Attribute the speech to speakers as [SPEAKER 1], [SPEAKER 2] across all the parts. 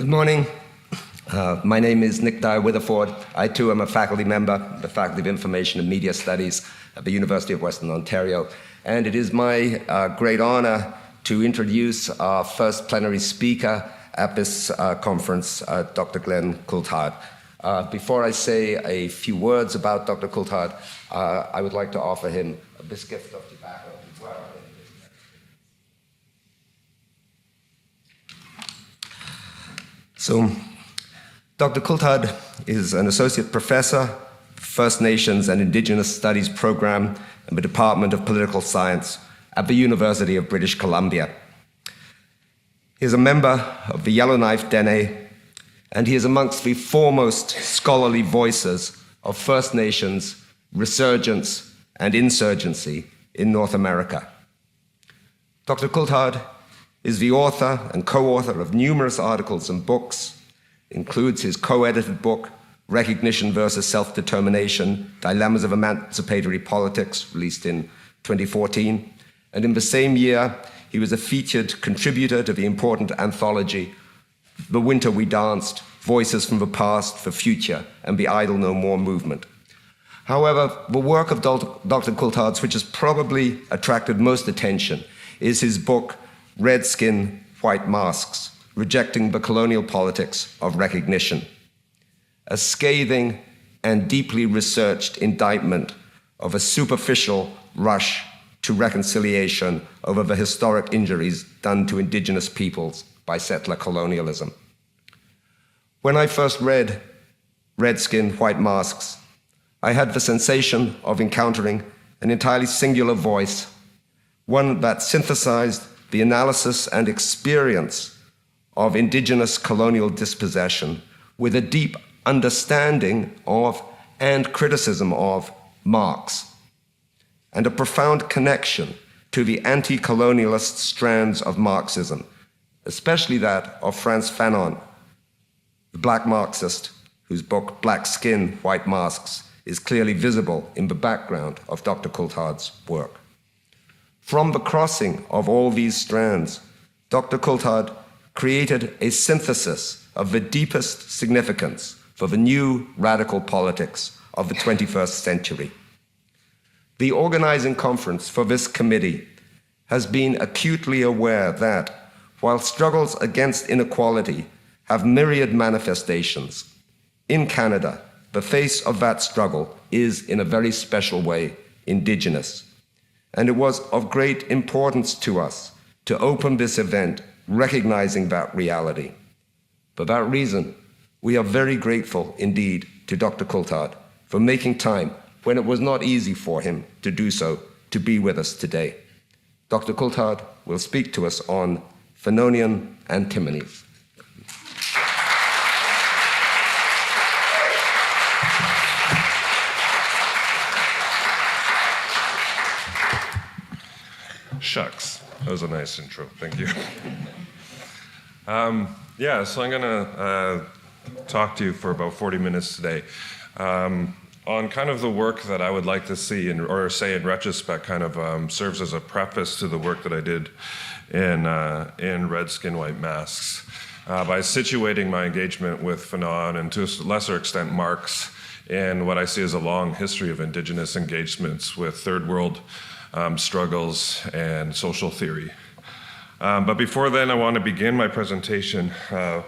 [SPEAKER 1] Good morning. My name is Nick Dyer Witherford. I too am a faculty member of the Faculty of Information and Media Studies at the University of Western Ontario. And it is my great honor to introduce our first plenary speaker at this conference, Dr. Glen Coulthard. Before I say a few words about Dr. Coulthard, I would like to offer him this gift of tobacco. So, Dr. Coulthard is an associate professor, First Nations and Indigenous Studies program in the Department of Political Science at the University of British Columbia. He is a member of the Yellowknives Dene, and he is amongst the foremost scholarly voices of First Nations resurgence and insurgency in North America. Dr. Coulthard is the author and co-author of numerous articles and books, includes his co-edited book, Recognition versus Self-Determination, Dilemmas of Emancipatory Politics, released in 2014. And in the same year, he was a featured contributor to the important anthology, The Winter We Danced, Voices from the Past for Future, and the Idle No More movement. However, the work of Dr. Coulthard's, which has probably attracted most attention, is his book, Red Skin, White Masks, Rejecting the Colonial Politics of Recognition, a scathing and deeply researched indictment of a superficial rush to reconciliation over the historic injuries done to Indigenous peoples by settler colonialism. When I first read Red Skin, White Masks, I had the sensation of encountering an entirely singular voice, one that synthesized the analysis and experience of Indigenous colonial dispossession with a deep understanding of and criticism of Marx, and a profound connection to the anti-colonialist strands of Marxism, especially that of Frantz Fanon, the black Marxist whose book Black Skin, White Masks is clearly visible in the background of Dr. Coulthard's work. From the crossing of all these strands, Dr. Coulthard created a synthesis of the deepest significance for the new radical politics of the 21st century. The organizing conference for this committee has been acutely aware that, while struggles against inequality have myriad manifestations, in Canada, the face of that struggle is, in a very special way, Indigenous. And it was of great importance to us to open this event recognizing that reality. For that reason, we are very grateful indeed to Dr. Coulthard for making time, when it was not easy for him to do so, to be with us today. Dr. Coulthard will speak to us on Fanonian Antinomies.
[SPEAKER 2] Shucks, that was a nice intro, thank you. So I'm gonna talk to you for about 40 minutes today on kind of the work that I would like to see, or say in retrospect, kind of serves as a preface to the work that I did in Red Skin, White Masks, by situating my engagement with Fanon and to a lesser extent Marx in what I see as a long history of Indigenous engagements with third world struggles and social theory. But before then, I want to begin my presentation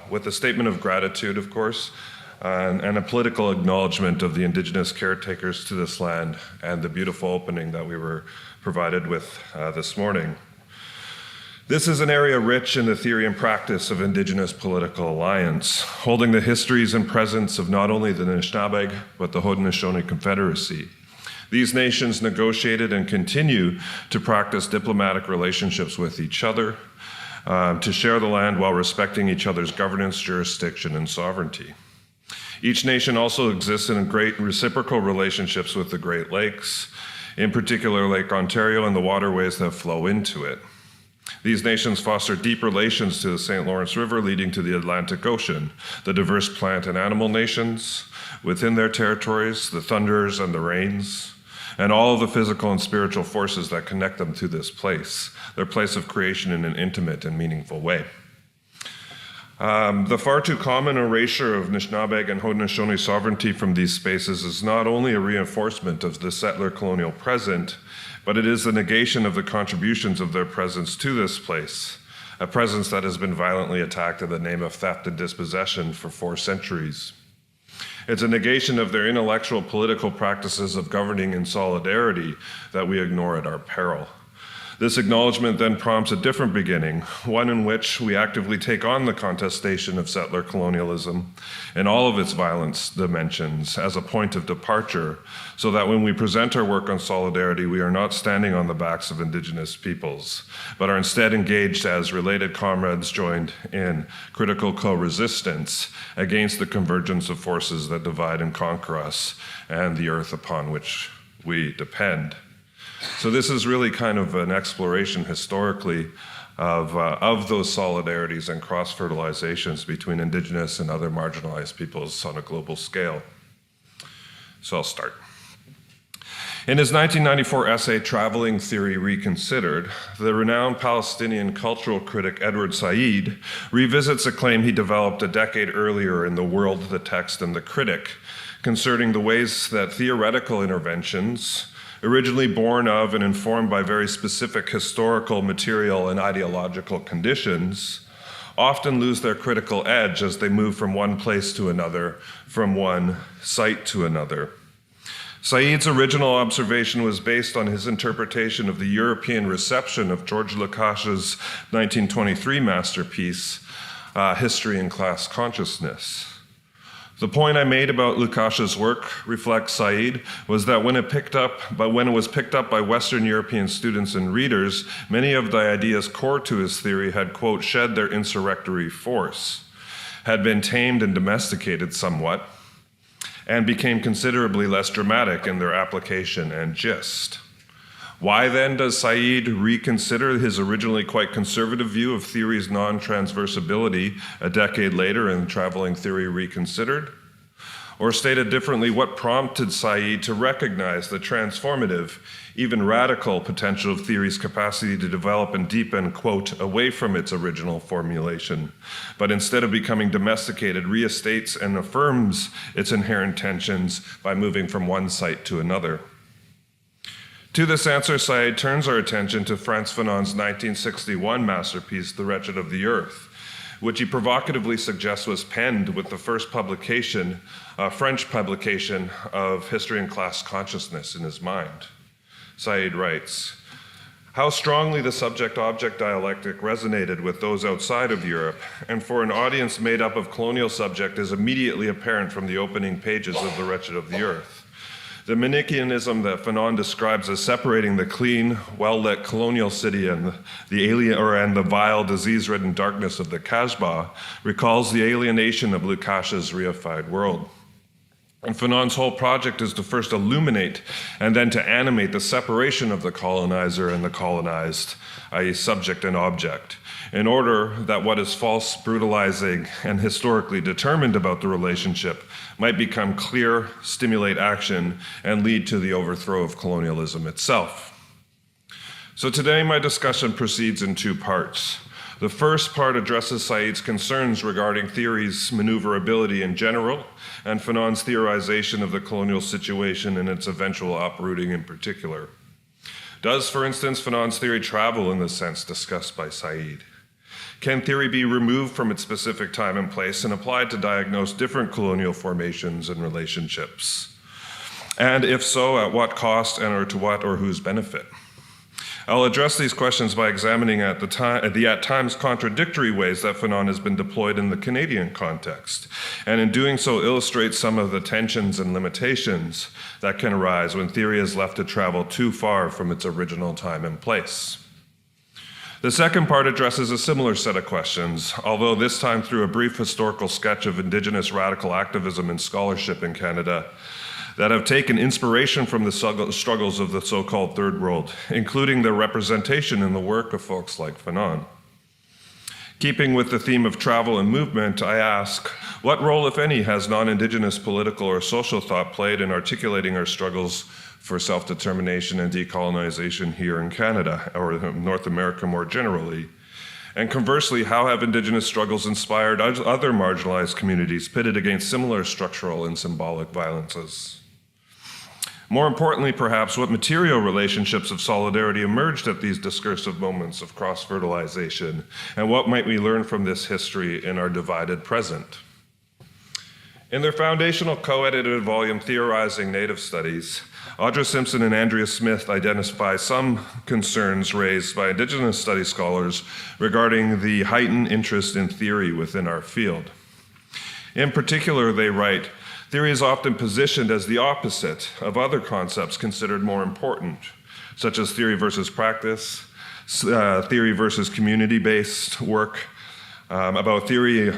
[SPEAKER 2] with a statement of gratitude, of course, and a political acknowledgement of the Indigenous caretakers to this land and the beautiful opening that we were provided with this morning. This is an area rich in the theory and practice of Indigenous political alliance, holding the histories and presence of not only the Anishinaabe, but the Haudenosaunee Confederacy. These nations negotiated and continue to practice diplomatic relationships with each other, to share the land while respecting each other's governance, jurisdiction, and sovereignty. Each nation also exists in great reciprocal relationships with the Great Lakes, in particular Lake Ontario and the waterways that flow into it. These nations foster deep relations to the St. Lawrence River leading to the Atlantic Ocean, the diverse plant and animal nations within their territories, the thunders and the rains, and all of the physical and spiritual forces that connect them to this place, their place of creation in an intimate and meaningful way. The far too common erasure of Anishinaabe and Haudenosaunee sovereignty from these spaces is not only a reinforcement of the settler colonial present, but it is the negation of the contributions of their presence to this place, a presence that has been violently attacked in the name of theft and dispossession for 4 centuries. It's a negation of their intellectual political practices of governing in solidarity that we ignore at our peril. This acknowledgement then prompts a different beginning, one in which we actively take on the contestation of settler colonialism in all of its violence dimensions as a point of departure, so that when we present our work on solidarity, we are not standing on the backs of Indigenous peoples, but are instead engaged as related comrades joined in critical co-resistance against the convergence of forces that divide and conquer us and the earth upon which we depend. So this is really kind of an exploration historically of those solidarities and cross-fertilizations between Indigenous and other marginalized peoples on a global scale. So I'll start. In his 1994 essay, Traveling Theory Reconsidered, the renowned Palestinian cultural critic Edward Said revisits a claim he developed a decade earlier in The World, the Text, and the Critic, concerning the ways that theoretical interventions, originally born of and informed by very specific historical, material, and ideological conditions, often lose their critical edge as they move from one place to another, from one site to another. Said's original observation was based on his interpretation of the European reception of George Lukács's 1923 masterpiece, History and Class Consciousness. The point I made about Lukács's work, reflects Said, was that when it was picked up by Western European students and readers, many of the ideas core to his theory had, quote, shed their insurrectory force, had been tamed and domesticated somewhat, and became considerably less dramatic in their application and gist. Why then does Said reconsider his originally quite conservative view of theory's non-transversability a decade later in Traveling Theory Reconsidered? Or stated differently, what prompted Said to recognize the transformative, even radical potential of theory's capacity to develop and deepen, quote, away from its original formulation, but instead of becoming domesticated, restates and affirms its inherent tensions by moving from one site to another? To this answer, Said turns our attention to Frantz Fanon's 1961 masterpiece, The Wretched of the Earth, which he provocatively suggests was penned with the first publication, French publication of History and Class Consciousness in his mind. Said writes, how strongly the subject-object dialectic resonated with those outside of Europe, and for an audience made up of colonial subject is immediately apparent from the opening pages of The Wretched of the Earth. The Manichaeanism that Fanon describes as separating the clean, well-lit colonial city and the vile, disease-ridden darkness of the Kasbah recalls the alienation of Lukács's reified world. And Fanon's whole project is to first illuminate and then to animate the separation of the colonizer and the colonized, i.e. subject and object, in order that what is false, brutalizing, and historically determined about the relationship might become clear, stimulate action, and lead to the overthrow of colonialism itself. So today my discussion proceeds in 2 parts. The first part addresses Said's concerns regarding theory's maneuverability in general, and Fanon's theorization of the colonial situation and its eventual uprooting in particular. Does, for instance, Fanon's theory travel in the sense discussed by Said? Can theory be removed from its specific time and place and applied to diagnose different colonial formations and relationships? And if so, at what cost and or to what or whose benefit? I'll address these questions by examining the at times contradictory ways that Fanon has been deployed in the Canadian context, and in doing so illustrate some of the tensions and limitations that can arise when theory is left to travel too far from its original time and place. The second part addresses a similar set of questions, although this time through a brief historical sketch of Indigenous radical activism and scholarship in Canada that have taken inspiration from the struggles of the so-called Third World, including their representation in the work of folks like Fanon. Keeping with the theme of travel and movement, I ask, what role, if any, has non-Indigenous political or social thought played in articulating our struggles for self-determination and decolonization here in Canada, or North America more generally? And conversely, how have Indigenous struggles inspired other marginalized communities pitted against similar structural and symbolic violences? More importantly, perhaps, what material relationships of solidarity emerged at these discursive moments of cross-fertilization, and what might we learn from this history in our divided present? In their foundational co-edited volume, Theorizing Native Studies, Audra Simpson and Andrea Smith identify some concerns raised by Indigenous studies scholars regarding the heightened interest in theory within our field. In particular, they write, theory is often positioned as the opposite of other concepts considered more important, such as theory versus practice, theory versus community-based work, about theory,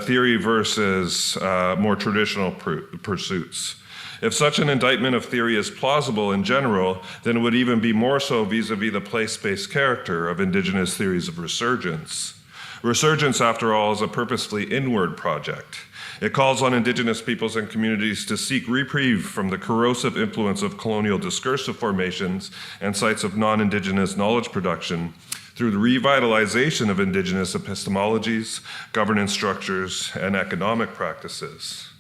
[SPEAKER 2] theory versus more traditional pursuits. If such an indictment of theory is plausible in general, then it would even be more so vis-a-vis the place-based character of Indigenous theories of resurgence. Resurgence, after all, is a purposefully inward project. It calls on Indigenous peoples and communities to seek reprieve from the corrosive influence of colonial discursive formations and sites of non-Indigenous knowledge production through the revitalization of Indigenous epistemologies, governance structures, and economic practices.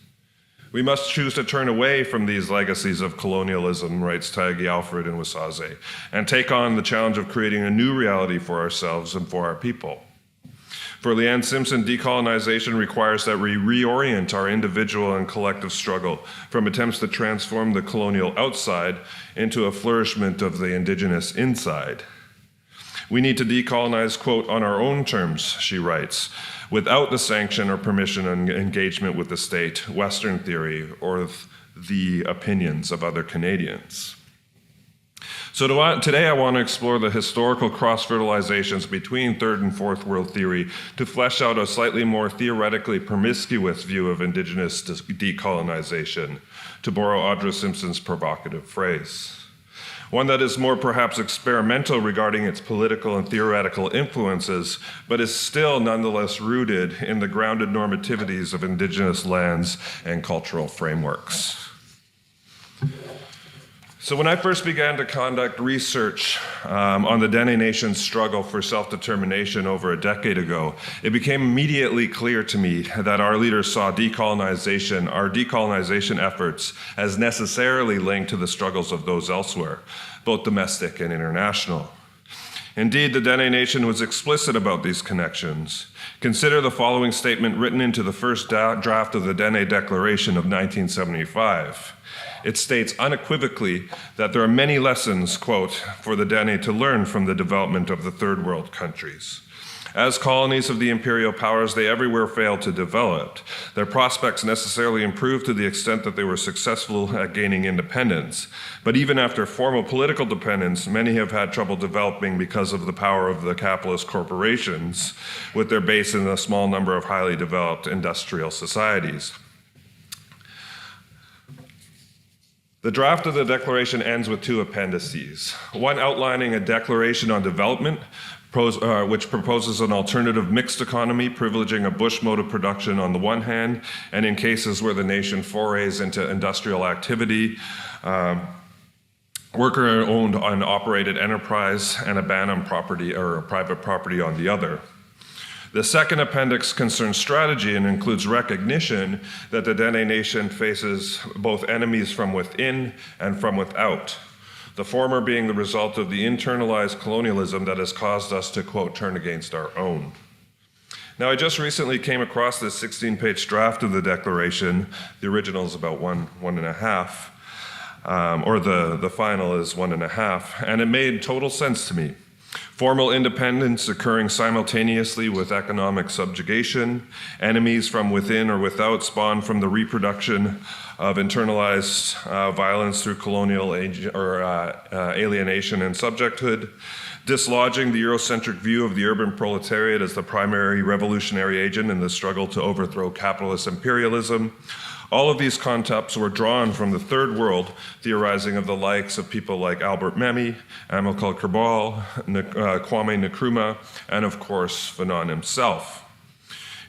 [SPEAKER 2] We must choose to turn away from these legacies of colonialism, writes Tyagi Alfred and Wasaze, and take on the challenge of creating a new reality for ourselves and for our people. For Leanne Simpson, decolonization requires that we reorient our individual and collective struggle from attempts to transform the colonial outside into a flourishment of the Indigenous inside. We need to decolonize, quote, on our own terms, she writes, without the sanction or permission and engagement with the state, Western theory, or the opinions of other Canadians. So today I want to explore the historical cross-fertilizations between Third and Fourth World theory to flesh out a slightly more theoretically promiscuous view of Indigenous decolonization, to borrow Audra Simpson's provocative phrase. One that is more perhaps experimental regarding its political and theoretical influences, but is still nonetheless rooted in the grounded normativities of Indigenous lands and cultural frameworks. So when I first began to conduct research on the Dene Nation's struggle for self-determination over a decade ago, it became immediately clear to me that our leaders saw our decolonization efforts as necessarily linked to the struggles of those elsewhere, both domestic and international. Indeed, the Dene Nation was explicit about these connections. Consider the following statement written into the first draft of the Dene Declaration of 1975. It states unequivocally that there are many lessons, quote, for the Dene to learn from the development of the third world countries. As colonies of the imperial powers, they everywhere failed to develop. Their prospects necessarily improved to the extent that they were successful at gaining independence. But even after formal political dependence, many have had trouble developing because of the power of the capitalist corporations, with their base in a small number of highly developed industrial societies. The draft of the declaration ends with two appendices, one outlining a declaration on development, which proposes an alternative mixed economy, privileging a bush mode of production on the one hand, and in cases where the nation forays into industrial activity, worker-owned and operated enterprise, and a ban on property or private property on the other. The second appendix concerns strategy and includes recognition that the Dene Nation faces both enemies from within and from without, the former being the result of the internalized colonialism that has caused us to, quote, turn against our own. Now, I just recently came across this 16-page draft of the declaration. The original is about one and a half, or the final is 1.5, and it made total sense to me. Formal independence occurring simultaneously with economic subjugation, enemies from within or without spawn from the reproduction of internalized violence through colonial alienation and subjecthood, dislodging the Eurocentric view of the urban proletariat as the primary revolutionary agent in the struggle to overthrow capitalist imperialism. All of these concepts were drawn from the third world, theorizing of the likes of people like Albert Memmi, Amilcar Cabral, Kwame Nkrumah, and of course, Fanon himself.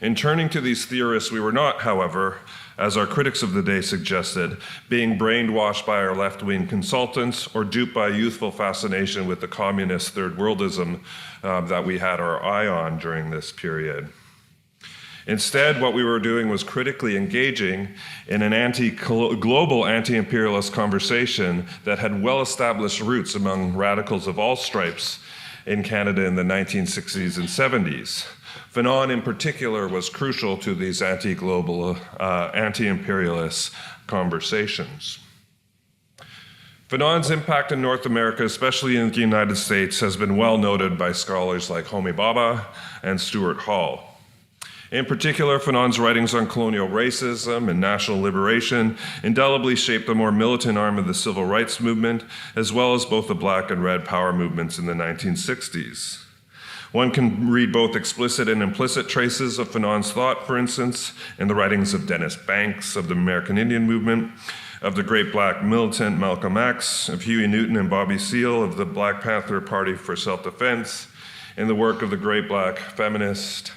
[SPEAKER 2] In turning to these theorists, we were not, however, as our critics of the day suggested, being brainwashed by our left-wing consultants or duped by youthful fascination with the communist third worldism that we had our eye on during this period. Instead, what we were doing was critically engaging in an global anti-imperialist conversation that had well-established roots among radicals of all stripes in Canada in the 1960s and 70s. Fanon, in particular, was crucial to these anti-global, anti-imperialist conversations. Fanon's impact in North America, especially in the United States, has been well noted by scholars like Homi Bhabha and Stuart Hall. In particular, Fanon's writings on colonial racism and national liberation indelibly shaped the more militant arm of the civil rights movement, as well as both the Black and Red Power movements in the 1960s. One can read both explicit and implicit traces of Fanon's thought, for instance, in the writings of Dennis Banks of the American Indian Movement, of the great Black militant Malcolm X, of Huey Newton and Bobby Seale of the Black Panther Party for Self-Defense, in the work of the great Black feminist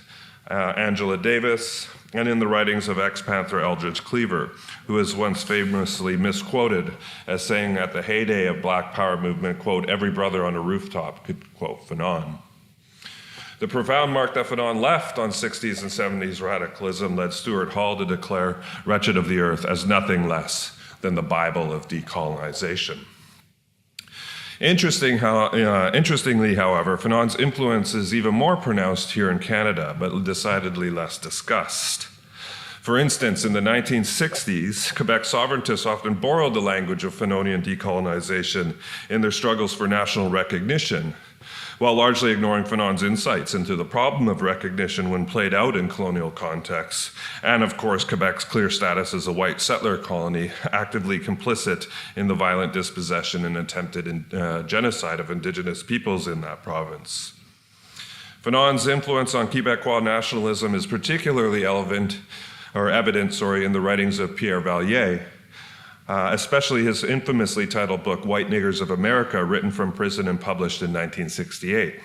[SPEAKER 2] Angela Davis, and in the writings of ex-Panther Eldridge Cleaver, who is once famously misquoted as saying at the heyday of Black Power movement, quote, "Every brother on a rooftop could quote Fanon." The profound mark that Fanon left on 60s and 70s radicalism led Stuart Hall to declare Wretched of the Earth as nothing less than the Bible of decolonization. Interestingly, however, Fanon's influence is even more pronounced here in Canada, but decidedly less discussed. For instance, in the 1960s, Quebec sovereigntists often borrowed the language of Fanonian decolonization in their struggles for national recognition, while largely ignoring Fanon's insights into the problem of recognition when played out in colonial contexts, and of course Quebec's clear status as a white settler colony, actively complicit in the violent dispossession and attempted genocide of Indigenous peoples in that province. Fanon's influence on Quebecois nationalism is particularly evident in the writings of Pierre Valliere, especially his infamously titled book, White Niggers of America, written from prison and published in 1968.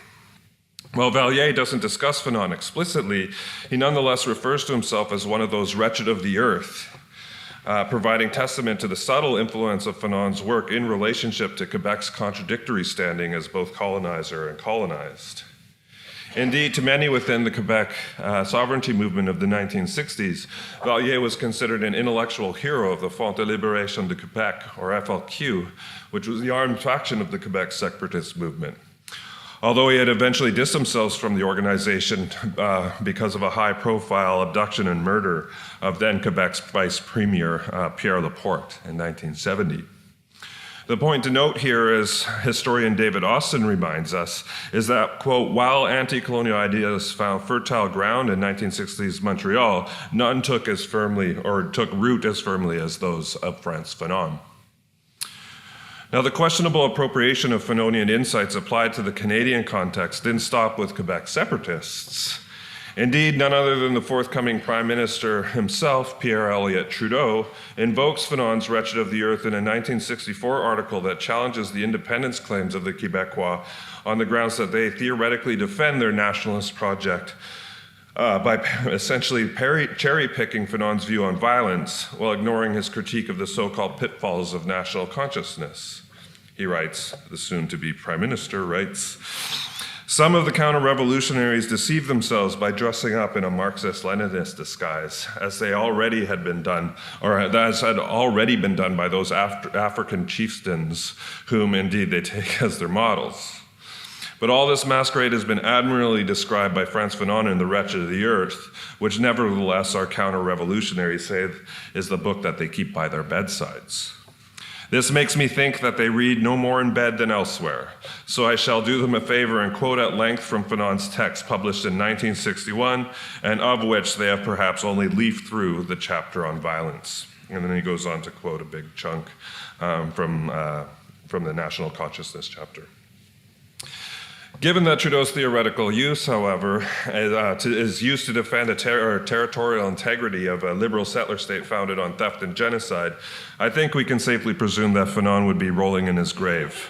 [SPEAKER 2] While Valliere doesn't discuss Fanon explicitly, he nonetheless refers to himself as one of those wretched of the earth, providing testament to the subtle influence of Fanon's work in relationship to Quebec's contradictory standing as both colonizer and colonized. Indeed, to many within the Quebec sovereignty movement of the 1960s, Valliere was considered an intellectual hero of the Front de Libération de Québec, or FLQ, which was the armed faction of the Quebec separatist movement. Although he had eventually distanced himself from the organization because of a high-profile abduction and murder of then Quebec's Vice Premier Pierre Laporte in 1970. The point to note here, as historian David Austin reminds us, is that, quote, while anti-colonial ideas found fertile ground in 1960s Montreal, none took root as firmly as those of Frantz Fanon. Now, the questionable appropriation of Fanonian insights applied to the Canadian context didn't stop with Quebec separatists. Indeed, none other than the forthcoming Prime Minister himself, Pierre Elliott Trudeau, invokes Fanon's Wretched of the Earth in a 1964 article that challenges the independence claims of the Quebecois on the grounds that they theoretically defend their nationalist project by essentially cherry-picking Fanon's view on violence while ignoring his critique of the so-called pitfalls of national consciousness. He writes, the soon-to-be Prime Minister writes, "Some of the counter-revolutionaries deceived themselves by dressing up in a Marxist-Leninist disguise, as they already had been done, or as had already been done by those African chieftains, whom indeed they take as their models. But all this masquerade has been admirably described by Frantz Fanon in The Wretched of the Earth, which nevertheless our counter-revolutionaries say is the book that they keep by their bedsides. This makes me think that they read no more in bed than elsewhere, so I shall do them a favor and quote at length from Fanon's text published in 1961, and of which they have perhaps only leafed through the chapter on violence." And then he goes on to quote a big chunk from the National Consciousness chapter. Given that Trudeau's theoretical use, however, is used to defend territorial integrity of a liberal settler state founded on theft and genocide, I think we can safely presume that Fanon would be rolling in his grave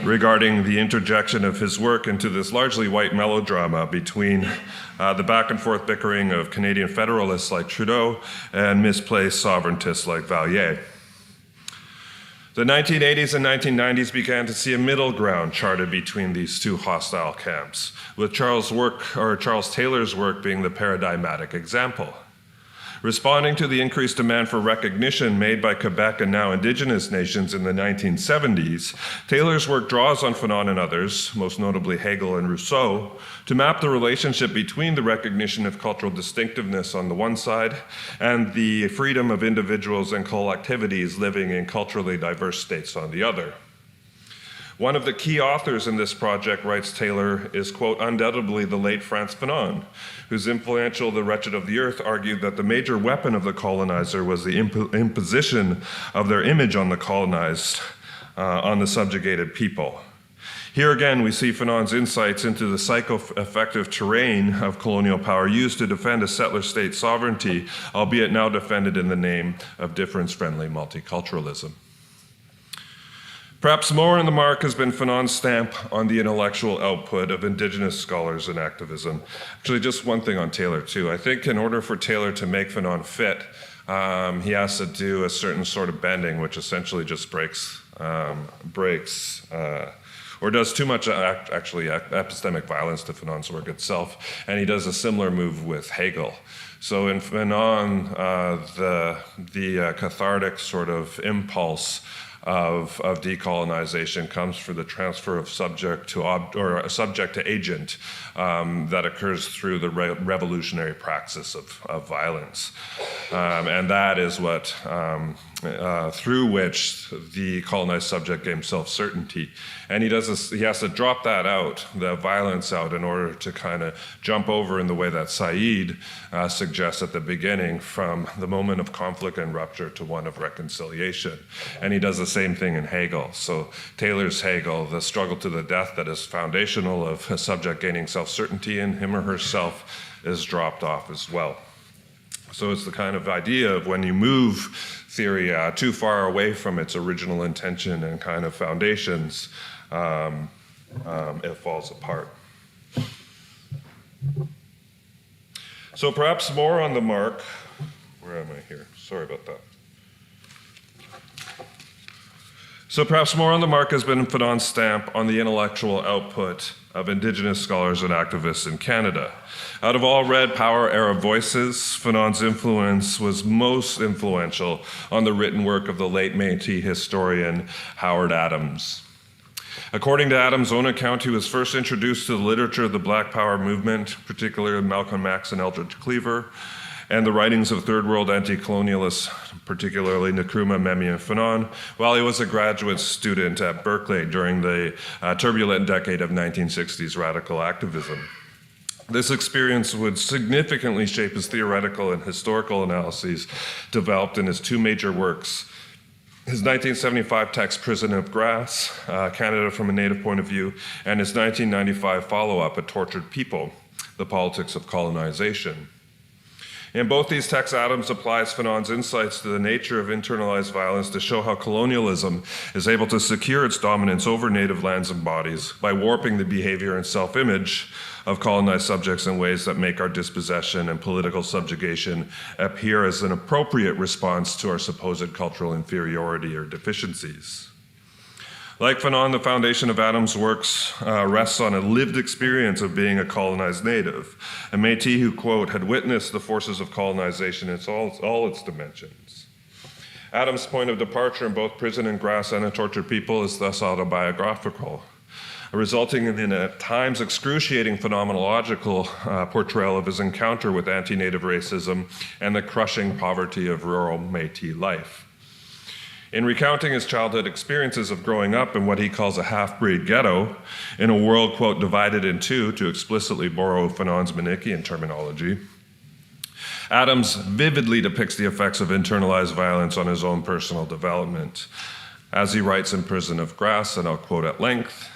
[SPEAKER 2] regarding the interjection of his work into this largely white melodrama between the back and forth bickering of Canadian federalists like Trudeau and misplaced sovereigntists like Valliere. The 1980s and 1990s began to see a middle ground charted between these two hostile camps, with Charles Taylor's work being the paradigmatic example. Responding to the increased demand for recognition made by Quebec and now Indigenous nations in the 1970s, Taylor's work draws on Fanon and others, most notably Hegel and Rousseau, to map the relationship between the recognition of cultural distinctiveness on the one side and the freedom of individuals and collectivities living in culturally diverse states on the other. One of the key authors in this project, writes Taylor, is, quote, undoubtedly the late Frantz Fanon, whose influential The Wretched of the Earth argued that the major weapon of the colonizer was the imposition of their image on the colonized, on the subjugated people. Here again, we see Fanon's insights into the psycho-affective terrain of colonial power used to defend a settler state sovereignty, albeit now defended in the name of difference-friendly multiculturalism. Perhaps more on the mark has been Fanon's stamp on the intellectual output of Indigenous scholars and activism. Actually, just one thing on Taylor, too. I think in order for Taylor to make Fanon fit, he has to do a certain sort of bending, which essentially just breaks or does too much, actually, epistemic violence to Fanon's work itself. And he does a similar move with Hegel. So in Fanon, the cathartic sort of impulse of decolonization comes from the transfer of subject to agent that occurs through the revolutionary praxis of violence. And that is what, through which the colonized subject gains self-certainty. And he has to drop that out, the violence out, in order to kind of jump over in the way that Said suggests at the beginning, from the moment of conflict and rupture to one of reconciliation. And he does the same thing in Hegel. So Taylor's Hegel, the struggle to the death that is foundational of a subject gaining self-certainty in him or herself, is dropped off as well. So it's the kind of idea of when you move theory too far away from its original intention and kind of foundations, it falls apart. So perhaps more on the mark, where am I here? Sorry about that. So perhaps more on the mark has been Fanon's stamp on the intellectual output of Indigenous scholars and activists in Canada. Out of all Red Power era voices, Fanon's influence was most influential on the written work of the late Métis historian Howard Adams. According to Adams' own account, he was first introduced to the literature of the Black Power movement, particularly Malcolm X and Eldridge Cleaver, and the writings of Third World anti-colonialists, particularly Nkrumah, Memi, and Fanon, while he was a graduate student at Berkeley during the turbulent decade of 1960s radical activism. This experience would significantly shape his theoretical and historical analyses developed in his two major works: his 1975 text, Prison of Grass, Canada from a Native Point of View, and his 1995 follow-up, A Tortured People, The Politics of Colonization. In both these texts, Adams applies Fanon's insights to the nature of internalized violence to show how colonialism is able to secure its dominance over native lands and bodies by warping the behavior and self-image of colonized subjects in ways that make our dispossession and political subjugation appear as an appropriate response to our supposed cultural inferiority or deficiencies. Like Fanon, the foundation of Adams' works rests on a lived experience of being a colonized native, a Métis who, quote, had witnessed the forces of colonization in all its dimensions. Adams' point of departure in both Prison and Grass and A Tortured People is thus autobiographical, resulting in an at times excruciating phenomenological portrayal of his encounter with anti-native racism and the crushing poverty of rural Métis life. In recounting his childhood experiences of growing up in what he calls a half-breed ghetto, in a world, quote, divided in two, to explicitly borrow Fanon's Manichaean terminology, Adams vividly depicts the effects of internalized violence on his own personal development. As he writes in Prison of Grass, and I'll quote at length,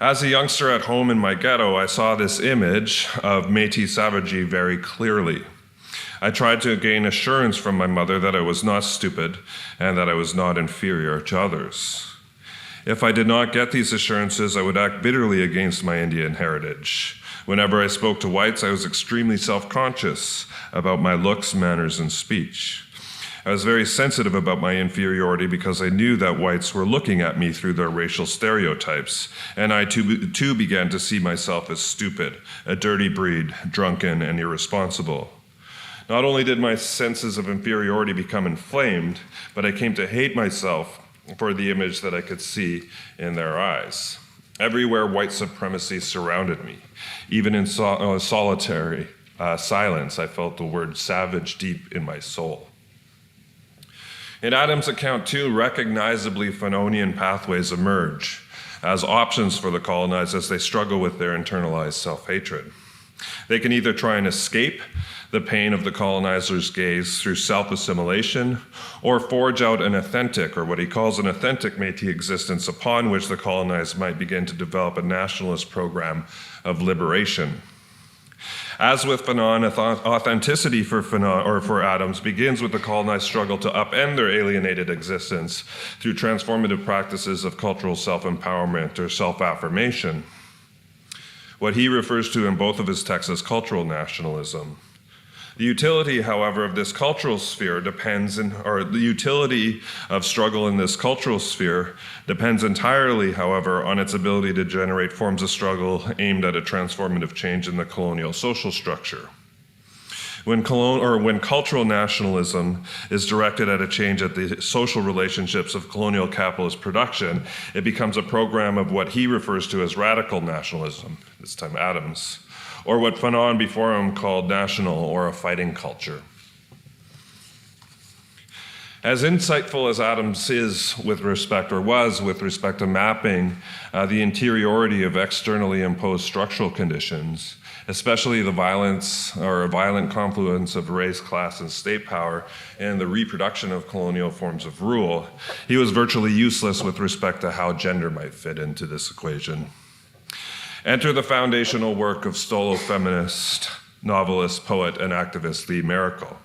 [SPEAKER 2] As a youngster at home in my ghetto, I saw this image of Métis savagery very clearly. I tried to gain assurance from my mother that I was not stupid and that I was not inferior to others. If I did not get these assurances, I would act bitterly against my Indian heritage. Whenever I spoke to whites, I was extremely self-conscious about my looks, manners, and speech. I was very sensitive about my inferiority because I knew that whites were looking at me through their racial stereotypes, and I too began to see myself as stupid, a dirty breed, drunken, and irresponsible. Not only did my senses of inferiority become inflamed, but I came to hate myself for the image that I could see in their eyes. Everywhere white supremacy surrounded me. Even in solitary silence, I felt the word savage deep in my soul. In Adams' account, too, recognizably Fanonian pathways emerge as options for the colonized as they struggle with their internalized self-hatred. They can either try and escape the pain of the colonizer's gaze through self-assimilation, or forge out an authentic, or what he calls an authentic Métis existence, upon which the colonized might begin to develop a nationalist program of liberation. As with Fanon, authenticity for Adams begins with the colonized struggle to upend their alienated existence through transformative practices of cultural self-empowerment or self-affirmation. What he refers to in both of his texts as cultural nationalism. The utility, however, of this cultural sphere the utility of struggle in this cultural sphere depends entirely, however, on its ability to generate forms of struggle aimed at a transformative change in the colonial social structure. When cultural nationalism is directed at a change at the social relationships of colonial capitalist production, it becomes a program of what he refers to as radical nationalism, this time Adams, or what Fanon before him called national or a fighting culture. As insightful as Adams was with respect to mapping the interiority of externally imposed structural conditions, especially the violent confluence of race, class, and state power, and the reproduction of colonial forms of rule, he was virtually useless with respect to how gender might fit into this equation. Enter the foundational work of Stolo feminist, novelist, poet, and activist Lee Maracle.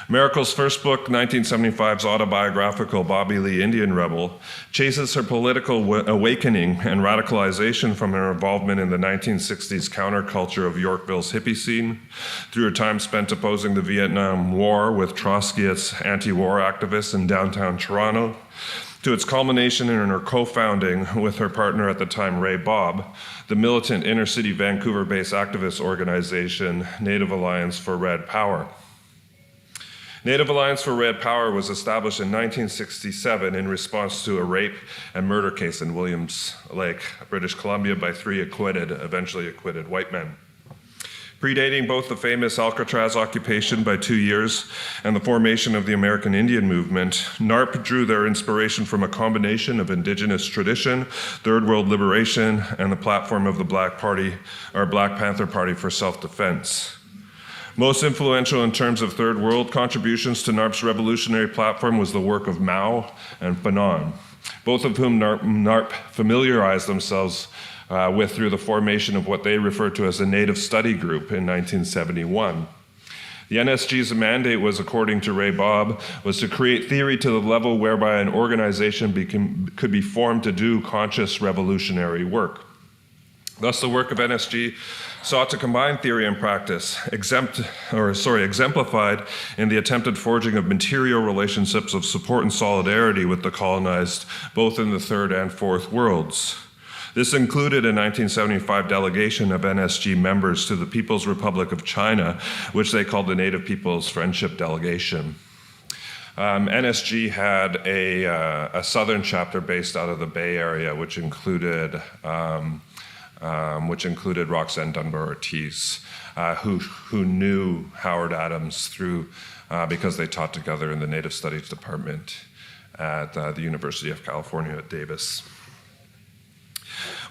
[SPEAKER 2] Maracle's first book, 1975's autobiographical Bobby Lee, Indian Rebel, chases her political awakening and radicalization from her involvement in the 1960s counterculture of Yorkville's hippie scene, through her time spent opposing the Vietnam War with Trotskyist anti-war activists in downtown Toronto, to its culmination in her co-founding with her partner at the time, Ray Bob, the militant inner-city Vancouver-based activist organization, Native Alliance for Red Power. Native Alliance for Red Power was established in 1967 in response to a rape and murder case in Williams Lake, British Columbia, by three eventually acquitted white men. Predating both the famous Alcatraz occupation by 2 years and the formation of the American Indian movement, NARP drew their inspiration from a combination of Indigenous tradition, Third World liberation, and the platform of the Black Panther Party for self-defense. Most influential in terms of Third World contributions to NARP's revolutionary platform was the work of Mao and Fanon, both of whom NARP familiarized themselves with through the formation of what they referred to as a Native Study Group in 1971. The NSG's mandate was, according to Ray Bob, was to create theory to the level whereby an organization could be formed to do conscious revolutionary work. Thus, the work of NSG sought to combine theory and practice, exemplified in the attempted forging of material relationships of support and solidarity with the colonized, both in the Third and Fourth Worlds. This included a 1975 delegation of NSG members to the People's Republic of China, which they called the Native People's Friendship Delegation. NSG had a southern chapter based out of the Bay Area, which included Roxanne Dunbar Ortiz, who knew Howard Adams because they taught together in the Native Studies Department at the University of California at Davis.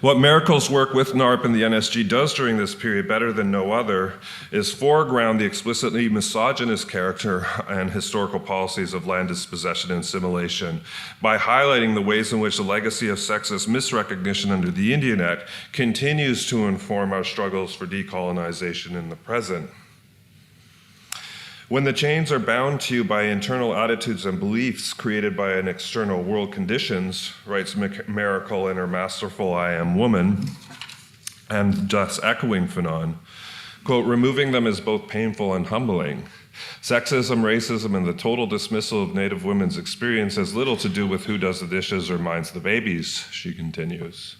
[SPEAKER 2] What Merkel's work with NARP and the NSG does during this period better than no other is foreground the explicitly misogynist character and historical policies of land dispossession and assimilation by highlighting the ways in which the legacy of sexist misrecognition under the Indian Act continues to inform our struggles for decolonization in the present. When the chains are bound to you by internal attitudes and beliefs created by an external world conditions, writes Merkel in her masterful I Am Woman, and thus echoing Fanon, quote, removing them is both painful and humbling. Sexism, racism, and the total dismissal of Native women's experience has little to do with who does the dishes or minds the babies, she continues.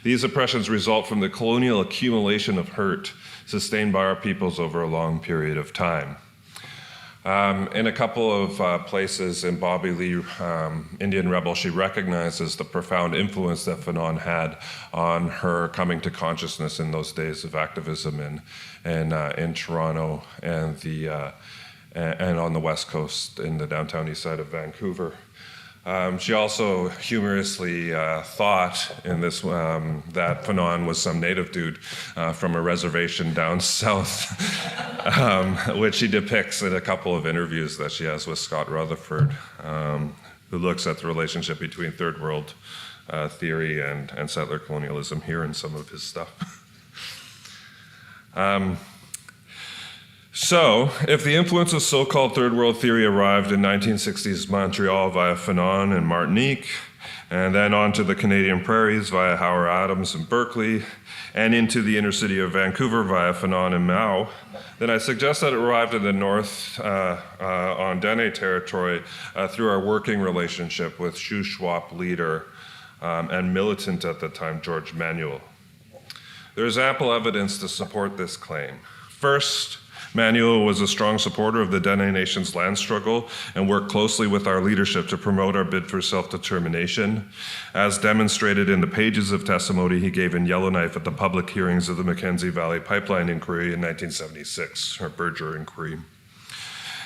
[SPEAKER 2] These oppressions result from the colonial accumulation of hurt sustained by our peoples over a long period of time. In a couple of places in Bobby Lee, Indian Rebel, she recognizes the profound influence that Fanon had on her coming to consciousness in those days of activism in Toronto and on the West Coast in the downtown east side of Vancouver. She also humorously thought in this that Fanon was some native dude from a reservation down south, which she depicts in a couple of interviews that she has with Scott Rutherford, who looks at the relationship between third world theory and settler colonialism here in some of his stuff. So, if the influence of so-called third world theory arrived in 1960s Montreal via Fanon and Martinique, and then onto the Canadian prairies via Howard Adams and Berkeley, and into the inner city of Vancouver via Fanon and Mao, then I suggest that it arrived in the north on Dene territory through our working relationship with Shuswap leader and militant at the time, George Manuel. There is ample evidence to support this claim. First, Manuel was a strong supporter of the Dene Nation's land struggle and worked closely with our leadership to promote our bid for self-determination, as demonstrated in the pages of testimony he gave in Yellowknife at the public hearings of the Mackenzie Valley Pipeline Inquiry in 1976, or Berger Inquiry.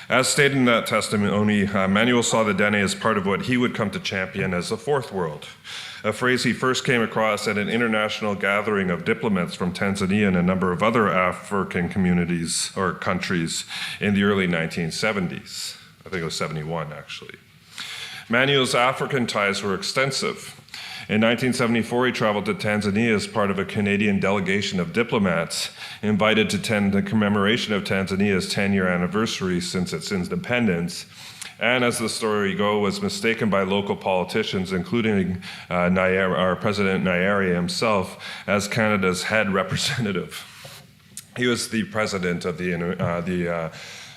[SPEAKER 2] As stated in that testimony, Manuel saw the Dene as part of what he would come to champion as the Fourth World, a phrase he first came across at an international gathering of diplomats from Tanzania and a number of other African communities or countries in the early 1970s. I think it was 71, actually. Manuel's African ties were extensive. In 1974, he traveled to Tanzania as part of a Canadian delegation of diplomats invited to attend the commemoration of Tanzania's 10-year anniversary since its independence, and as the story goes, was mistaken by local politicians, including our President Nyerere himself, as Canada's head representative. He was the president of the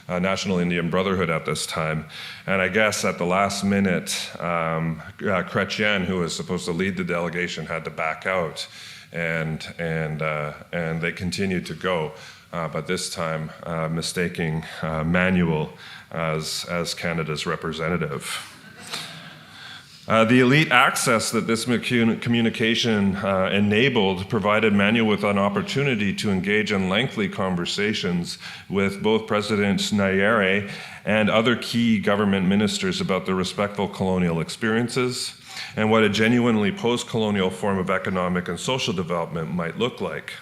[SPEAKER 2] National Indian Brotherhood at this time, and I guess at the last minute, Chrétien, who was supposed to lead the delegation, had to back out, and they continued to go, but this time mistaking Manuel as Canada's representative. The elite access that this communication enabled provided Manuel with an opportunity to engage in lengthy conversations with both President Nyerere and other key government ministers about their respectful colonial experiences and what a genuinely post-colonial form of economic and social development might look like,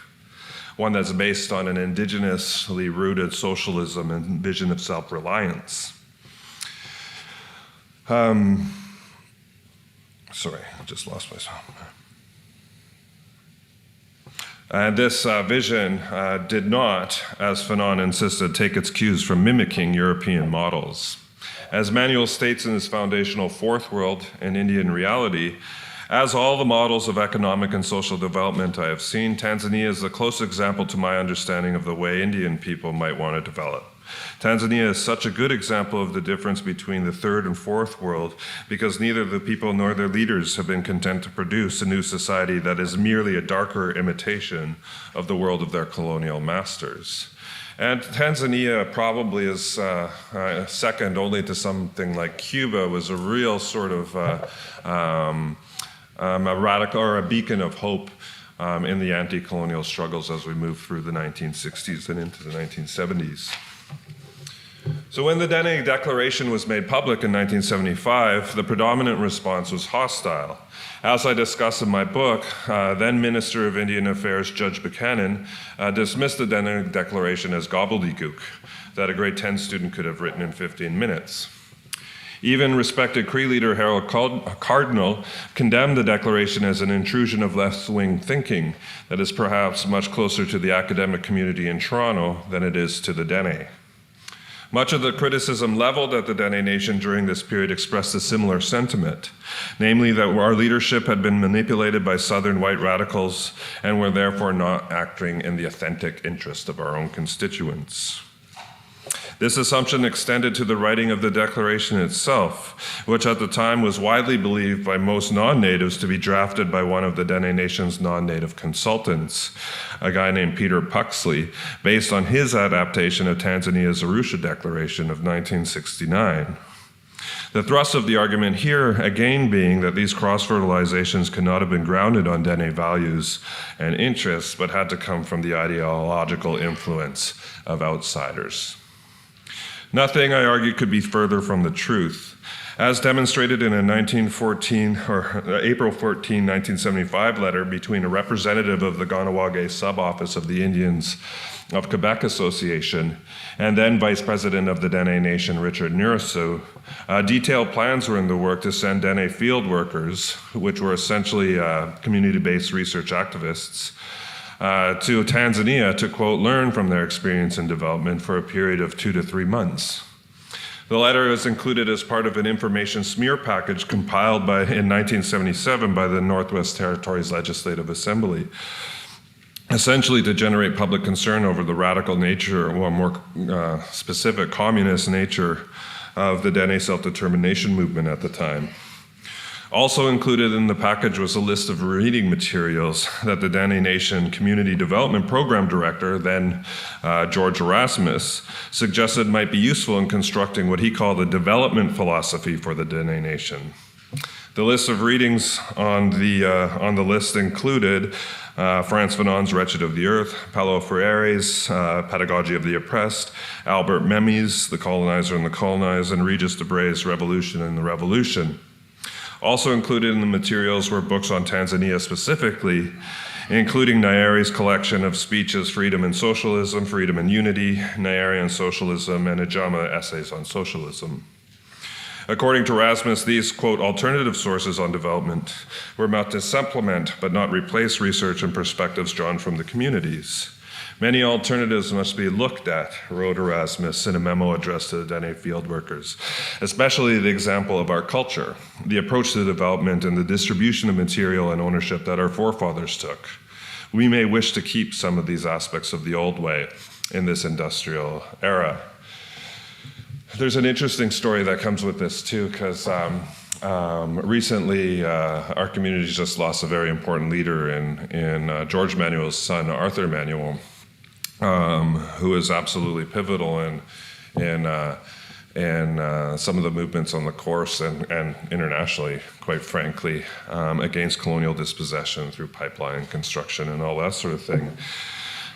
[SPEAKER 2] one that's based on an indigenously rooted socialism and vision of self-reliance. Sorry, I just lost myself. And this vision did not, as Fanon insisted, take its cues from mimicking European models. As Manuel states in his foundational Fourth World and Indian Reality, as all the models of economic and social development I have seen, Tanzania is the close example to my understanding of the way Indian people might want to develop. Tanzania is such a good example of the difference between the third and fourth world because neither the people nor their leaders have been content to produce a new society that is merely a darker imitation of the world of their colonial masters. And Tanzania probably is second only to something like Cuba, was a real sort of a radical or a beacon of hope in the anti-colonial struggles as we move through the 1960s and into the 1970s. So when the Dene Declaration was made public in 1975, the predominant response was hostile. As I discuss in my book, then Minister of Indian Affairs Judge Buchanan dismissed the Dene Declaration as gobbledygook that a grade 10 student could have written in 15 minutes. Even respected Cree leader Harold Cardinal condemned the declaration as an intrusion of left-wing thinking that is perhaps much closer to the academic community in Toronto than it is to the Dene. Much of the criticism leveled at the Dene Nation during this period expressed a similar sentiment, namely that our leadership had been manipulated by Southern white radicals and were therefore not acting in the authentic interest of our own constituents. This assumption extended to the writing of the Declaration itself, which at the time was widely believed by most non-natives to be drafted by one of the Dene Nation's non-native consultants, a guy named Peter Puxley, based on his adaptation of Tanzania's Arusha Declaration of 1969. The thrust of the argument here, again, being that these cross-fertilizations could not have been grounded on Dene values and interests, but had to come from the ideological influence of outsiders. Nothing, I argue, could be further from the truth. As demonstrated in a April 14, 1975 letter between a representative of the Ganawage sub-office of the Indians of Quebec Association and then Vice President of the Dene Nation, Richard Nurisu, detailed plans were in the work to send Dene field workers, which were essentially community-based research activists, to Tanzania to, quote, learn from their experience and development for a period of 2 to 3 months. The letter is included as part of an information smear package compiled in 1977 by the Northwest Territories Legislative Assembly, essentially to generate public concern over the radical nature, or more specific communist nature, of the Dene self-determination movement at the time. Also included in the package was a list of reading materials that the Dene Nation Community Development Program Director, then George Erasmus, suggested might be useful in constructing what he called a development philosophy for the Dene Nation. The list of readings on the list included Frantz Fanon's Wretched of the Earth, Paulo Freire's Pedagogy of the Oppressed, Albert Memmi's The Colonizer and the Colonized, and Regis Debray's Revolution and the Revolution. Also included in the materials were books on Tanzania specifically, including Nyayere's collection of speeches, Freedom and Socialism, Freedom and Unity, Nyayere and Socialism, and Ijama Essays on Socialism. According to Erasmus, these, quote, alternative sources on development were meant to supplement but not replace research and perspectives drawn from the communities. Many alternatives must be looked at, wrote Erasmus in a memo addressed to the Dene field workers, especially the example of our culture, the approach to development and the distribution of material and ownership that our forefathers took. We may wish to keep some of these aspects of the old way in this industrial era. There's an interesting story that comes with this too, because recently our community just lost a very important leader in George Manuel's son, Arthur Manuel, who is absolutely pivotal in some of the movements on the course and internationally, quite frankly, against colonial dispossession through pipeline construction and all that sort of thing.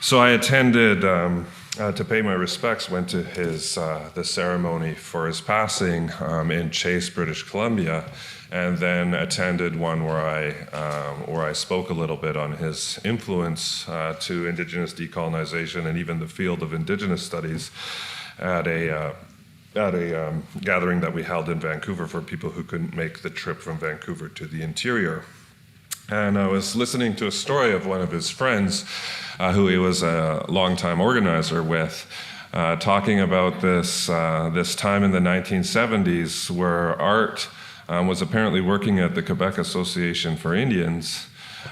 [SPEAKER 2] So I attended, to pay my respects, went to the ceremony for his passing in Chase, British Columbia, and then attended one where I spoke a little bit on his influence to Indigenous decolonization and even the field of Indigenous studies at a gathering that we held in Vancouver for people who couldn't make the trip from Vancouver to the interior. And I was listening to a story of one of his friends, who he was a longtime organizer with, talking about this time in the 1970s where Art was apparently working at the Quebec Association for Indians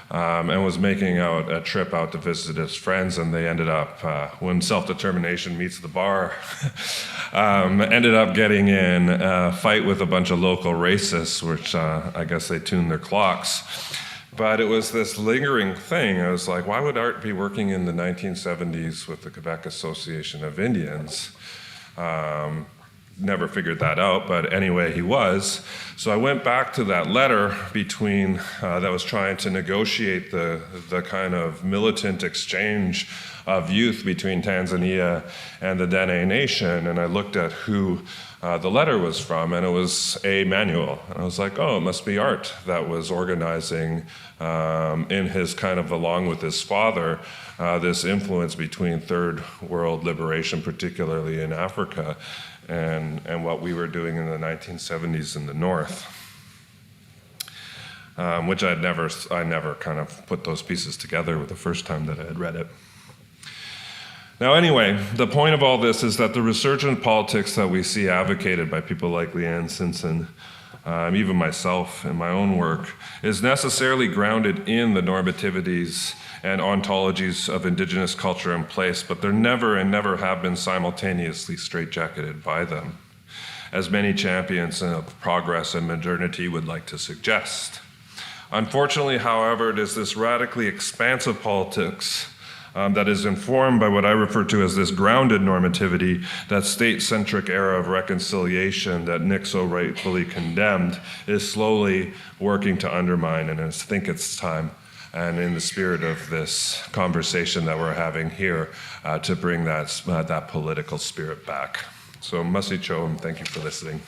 [SPEAKER 2] and was making out a trip out to visit his friends, and they ended up, when self-determination meets the bar, ended up getting in a fight with a bunch of local racists, which I guess they tuned their clocks. But it was this lingering thing. I was like, why would Art be working in the 1970s with the Quebec Association of Indians? never figured that out, but anyway, he was. So I went back to that letter between, that was trying to negotiate the kind of militant exchange of youth between Tanzania and the Dene Nation, and I looked at who the letter was from, and it was A. Manuel. And I was like, oh, it must be Art that was organizing in his kind of, along with his father, this influence between third world liberation, particularly in Africa, and what we were doing in the 1970s in the North. Which I never kind of put those pieces together the first time that I had read it. Now anyway, the point of all this is that the resurgent politics that we see advocated by people like Leanne Simpson, even myself in my own work, is necessarily grounded in the normativities and ontologies of Indigenous culture and place, but they're never and never have been simultaneously straitjacketed by them, as many champions of progress and modernity would like to suggest. Unfortunately, however, it is this radically expansive politics that is informed by what I refer to as this grounded normativity, that state-centric era of reconciliation that Nick so rightfully condemned, is slowly working to undermine, and I think it's time, and in the spirit of this conversation that we're having here, to bring that political spirit back. So Masi Cho, and thank you for listening.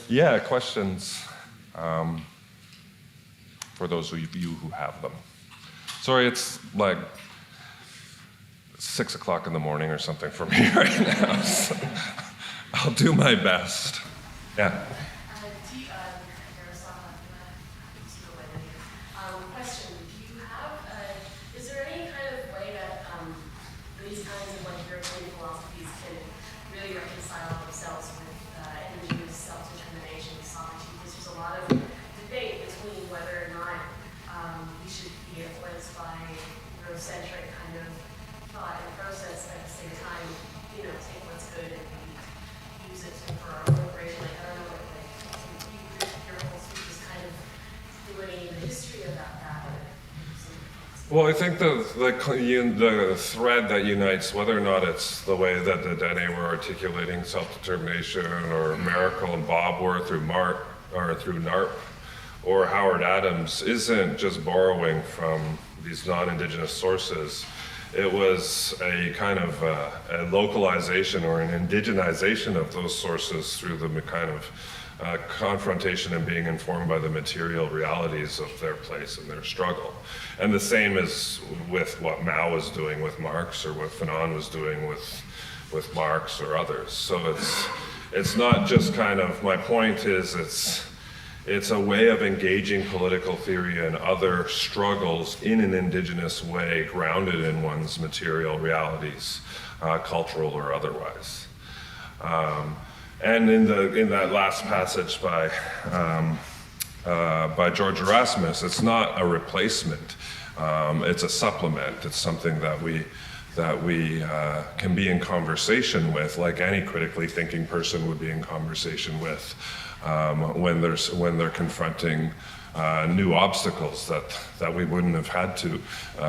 [SPEAKER 2] Yeah, questions for those of you who have them. Sorry, it's like 6 o'clock in the morning or something for me right now, so I'll do my best. Yeah.
[SPEAKER 3] Question, do you have, is there any kind of way that these kinds of like European philosophies can really reconcile themselves with Indigenous self-determination sovereignty? Because there's a lot of debate between whether or not we should be influenced by Eurocentric kind of thought and process, but at the same time, you know, take what's good and use it for our own great, like, I don't know, like your whole speech is kind of delineating the history about that.
[SPEAKER 2] Well, I think the thread that unites, whether or not it's the way that the Dene were articulating self-determination, or Miracle and Bob were through NARP, or Howard Adams, isn't just borrowing from these non-Indigenous sources. It was a kind of a localization or an indigenization of those sources through the kind of confrontation and being informed by the material realities of their place and their struggle. And the same is with what Mao was doing with Marx, or what Fanon was doing with Marx or others. So it's not just kind of, my point is it's a way of engaging political theory and other struggles in an Indigenous way, grounded in one's material realities, cultural or otherwise. And in that last passage by George Erasmus, it's not a replacement. It's a supplement. It's something that we can be in conversation with, like any critically thinking person would be in conversation with, when they're confronting new obstacles that we wouldn't have had to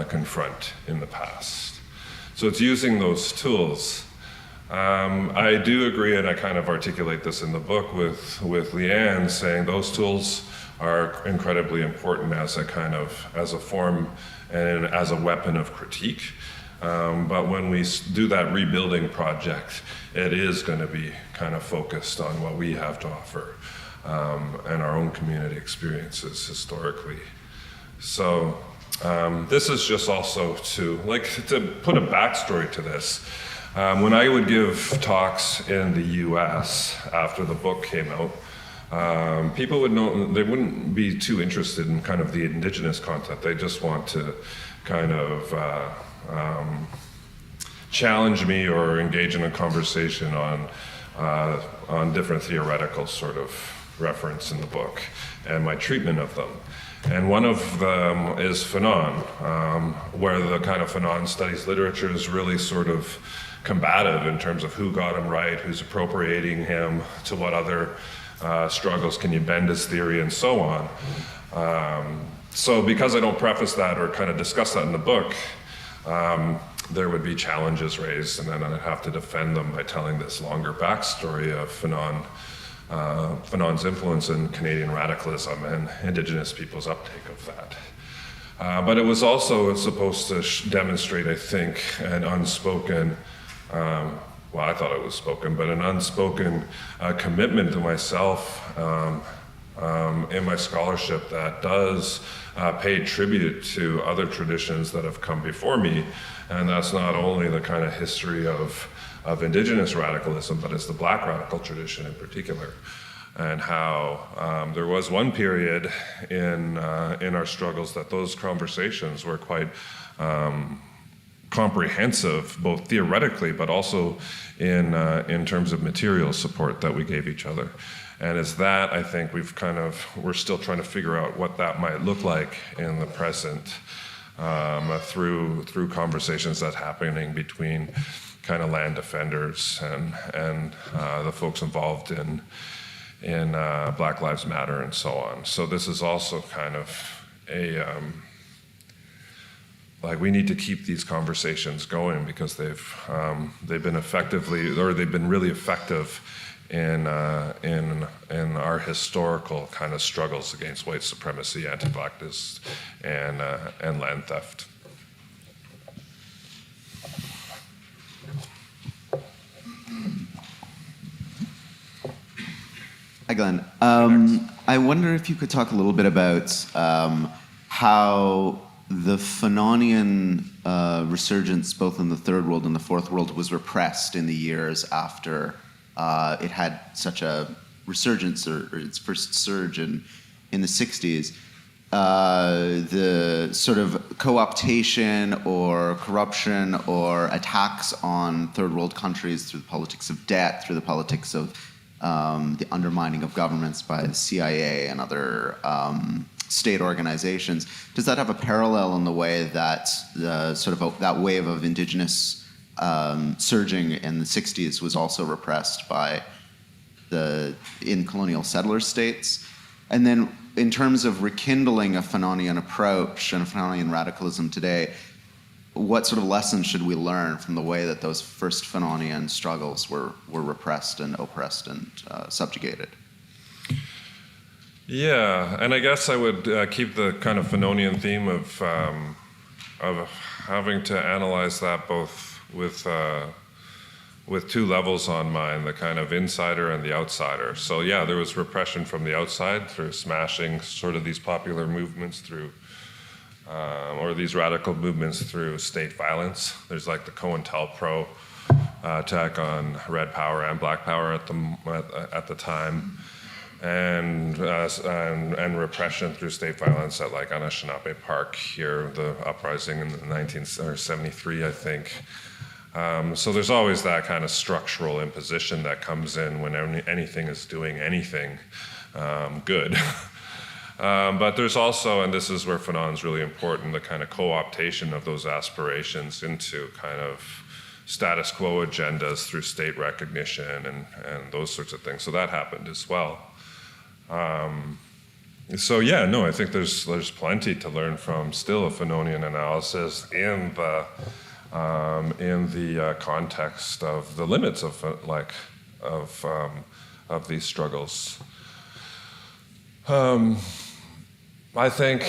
[SPEAKER 2] confront in the past. So it's using those tools. I do agree, and I kind of articulate this in the book with Leanne, saying those tools are incredibly important as a form and as a weapon of critique. But when we do that rebuilding project, it is going to be kind of focused on what we have to offer and our own community experiences historically. So this is just also to put a backstory to this. When I would give talks in the US after the book came out, people would know, they wouldn't be too interested in kind of the Indigenous content. They just want to kind of challenge me or engage in a conversation on different theoretical sort of reference in the book and my treatment of them. And one of them is Fanon, where the kind of Fanon studies literature is really sort of combative in terms of who got him right, who's appropriating him, to what other struggles can you bend his theory, and so on. So because I don't preface that or kind of discuss that in the book, there would be challenges raised, and then I'd have to defend them by telling this longer backstory of Fanon's influence in Canadian radicalism and Indigenous people's uptake of that. But it was also supposed to demonstrate, I think, an unspoken, well, I thought it was spoken, but an unspoken commitment to myself in my scholarship that does pay tribute to other traditions that have come before me. And that's not only the kind of history of Indigenous radicalism, but it's the Black radical tradition in particular. And how there was one period in our struggles that those conversations were quite comprehensive, both theoretically, but also in terms of material support that we gave each other. And it's that, I think, we're still trying to figure out what that might look like in the present through conversations that's happening between kind of land defenders and the folks involved in Black Lives Matter and so on. So this is also kind of like we need to keep these conversations going because they've been really effective in our historical kind of struggles against white supremacy, anti-blackness, and land theft.
[SPEAKER 4] Hi, Glenn. I wonder if you could talk a little bit about how the Fanonian resurgence, both in the Third World and the Fourth World, was repressed in the years after it had such a resurgence, or its first surge in the 60s. The sort of co-optation or corruption or attacks on Third World countries through the politics of debt, through the politics of the undermining of governments by the CIA and other state organizations. Does that have a parallel in the way that that wave of Indigenous surging in the 60s was also repressed in colonial settler states? And then in terms of rekindling a Fanonian approach and a Fanonian radicalism today, what sort of lessons should we learn from the way that those first Fanonian struggles were repressed and oppressed and subjugated?
[SPEAKER 2] Yeah, and I guess I would keep the kind of Fanonian theme of having to analyze that both with two levels on mind, the kind of insider and the outsider. So yeah, there was repression from the outside through smashing sort of these popular movements through or these radical movements through state violence. There's like the COINTELPRO attack on Red Power and Black Power at the time, and repression through state violence at like Anishinaabe Park here, the uprising in 1973, I think. So there's always that kind of structural imposition that comes in when anything is doing anything good. But there's also, and this is where Fanon's really important, the kind of co-optation of those aspirations into kind of status quo agendas through state recognition and those sorts of things. So that happened as well. So yeah, no, I think there's plenty to learn from still a Fanonian analysis in the context of the limits of these struggles. I think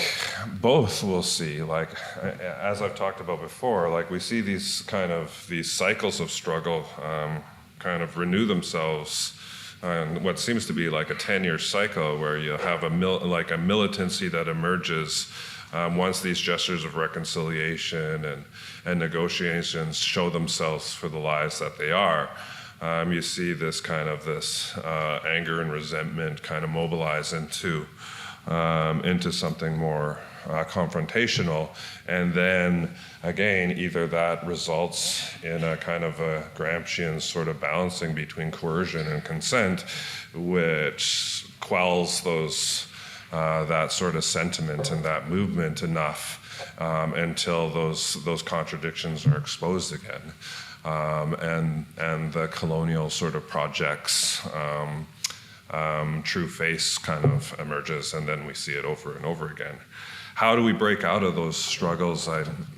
[SPEAKER 2] both we'll see, like, as I've talked about before, like we see these cycles of struggle kind of renew themselves in what seems to be like a 10-year cycle where you have a militancy that emerges once these gestures of reconciliation and negotiations show themselves for the lies that they are. You see this anger and resentment kind of mobilize into something more confrontational, and then again, either that results in a kind of a Gramscian sort of balancing between coercion and consent, which quells that sort of sentiment and that movement enough until those contradictions are exposed again. And the colonial sort of projects true face kind of emerges, and then we see it over and over again. How do we break out of those struggles?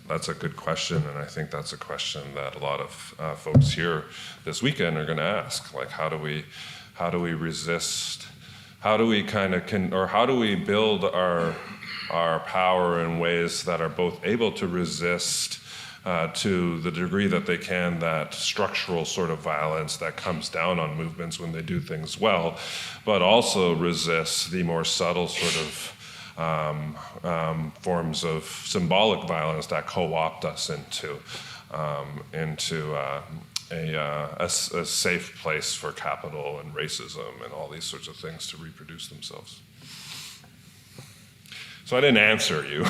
[SPEAKER 2] That's a good question, and I think that's a question that a lot of folks here this weekend are going to ask. Like, how do we resist? How do we how do we build our power in ways that are both able to resist to the degree that they can that structural sort of violence that comes down on movements when they do things well, but also resist the more subtle sort of forms of symbolic violence that co-opt us into a safe place for capital and racism and all these sorts of things to reproduce themselves. So I didn't answer you.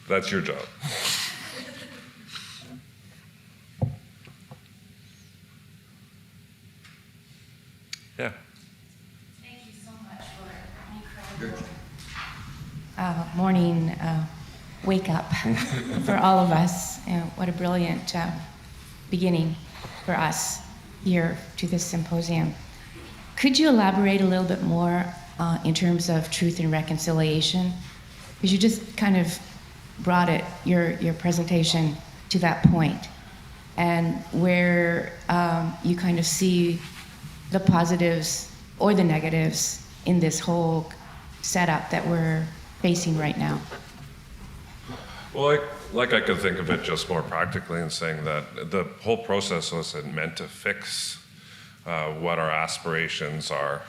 [SPEAKER 2] That's your job. Yeah.
[SPEAKER 5] Thank you so much for an incredible morning wake up for all of us. And what a brilliant beginning for us here to this symposium. Could you elaborate a little bit more in terms of truth and reconciliation? Because you just kind of brought your presentation to that point, and where you kind of see the positives or the negatives in this whole setup that we're facing right now.
[SPEAKER 2] Well, like I could think of it just more practically in saying that the whole process wasn't meant to fix what our aspirations are,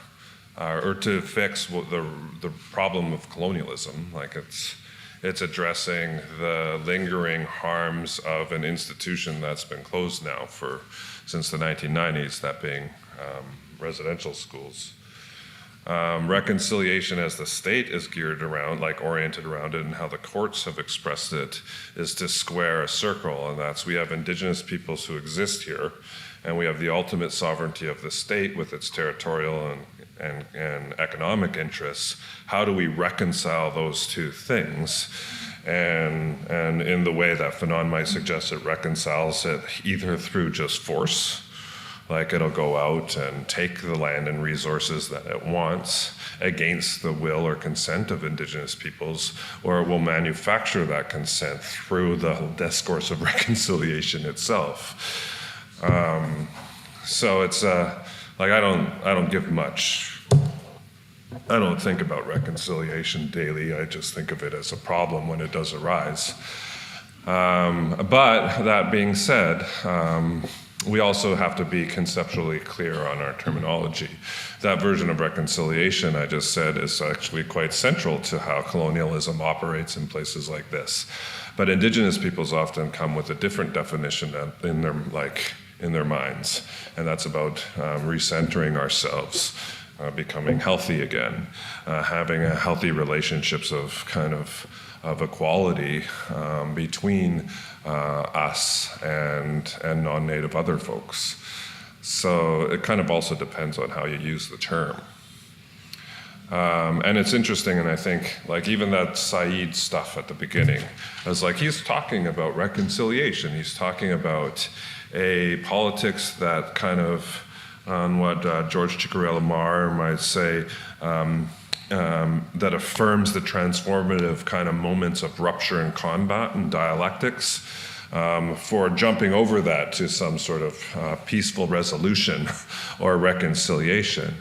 [SPEAKER 2] or to fix the problem of colonialism. Like it's addressing the lingering harms of an institution that's been closed now since the 1990s, that being residential schools. Reconciliation as the state is geared around, oriented around it, and how the courts have expressed it, is to square a circle, and that's we have Indigenous peoples who exist here, and we have the ultimate sovereignty of the state with its territorial and economic interests. How do we reconcile those two things? And in the way that Fanon might suggest, it reconciles it either through just force, like it'll go out and take the land and resources that it wants against the will or consent of Indigenous peoples, or it will manufacture that consent through the discourse of reconciliation itself. So it's I don't give much. I don't think about reconciliation daily. I just think of it as a problem when it does arise. But that being said, we also have to be conceptually clear on our terminology. That version of reconciliation I just said is actually quite central to how colonialism operates in places like this. But Indigenous peoples often come with a different definition in their minds, and that's about recentering ourselves, becoming healthy again, having a healthy relationships of equality between us and non-native other folks. So it kind of also depends on how you use the term. And it's interesting, and I think even that Said stuff at the beginning, I was he's talking about reconciliation. He's talking about a politics that kind of, on what George Chikorela-Mar might say, that affirms the transformative kind of moments of rupture and combat and dialectics, for jumping over that to some sort of peaceful resolution or reconciliation.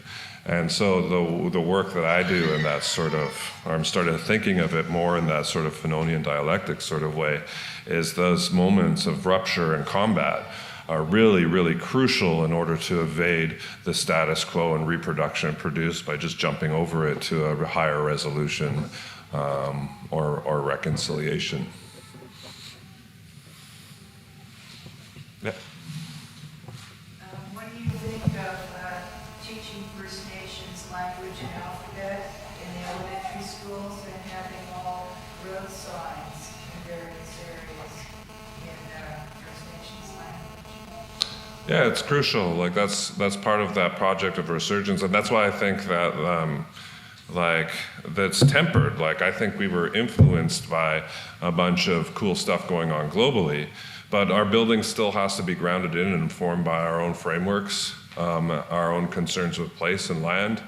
[SPEAKER 2] And so the work that I do in that sort of, or I'm started thinking of it more in that sort of Fanonian dialectic sort of way, is those moments of rupture and combat are really, really crucial in order to evade the status quo and reproduction produced by just jumping over it to a higher resolution or reconciliation. Yeah.
[SPEAKER 6] What do you think of teaching First Nations language and alphabet in the elementary schools and having all road signs in various areas in First Nations language?
[SPEAKER 2] Yeah, it's crucial. That's part of that project of resurgence, and that's why I think that that's tempered. I think we were influenced by a bunch of cool stuff going on globally, but our building still has to be grounded in and informed by our own frameworks our own concerns with place and land,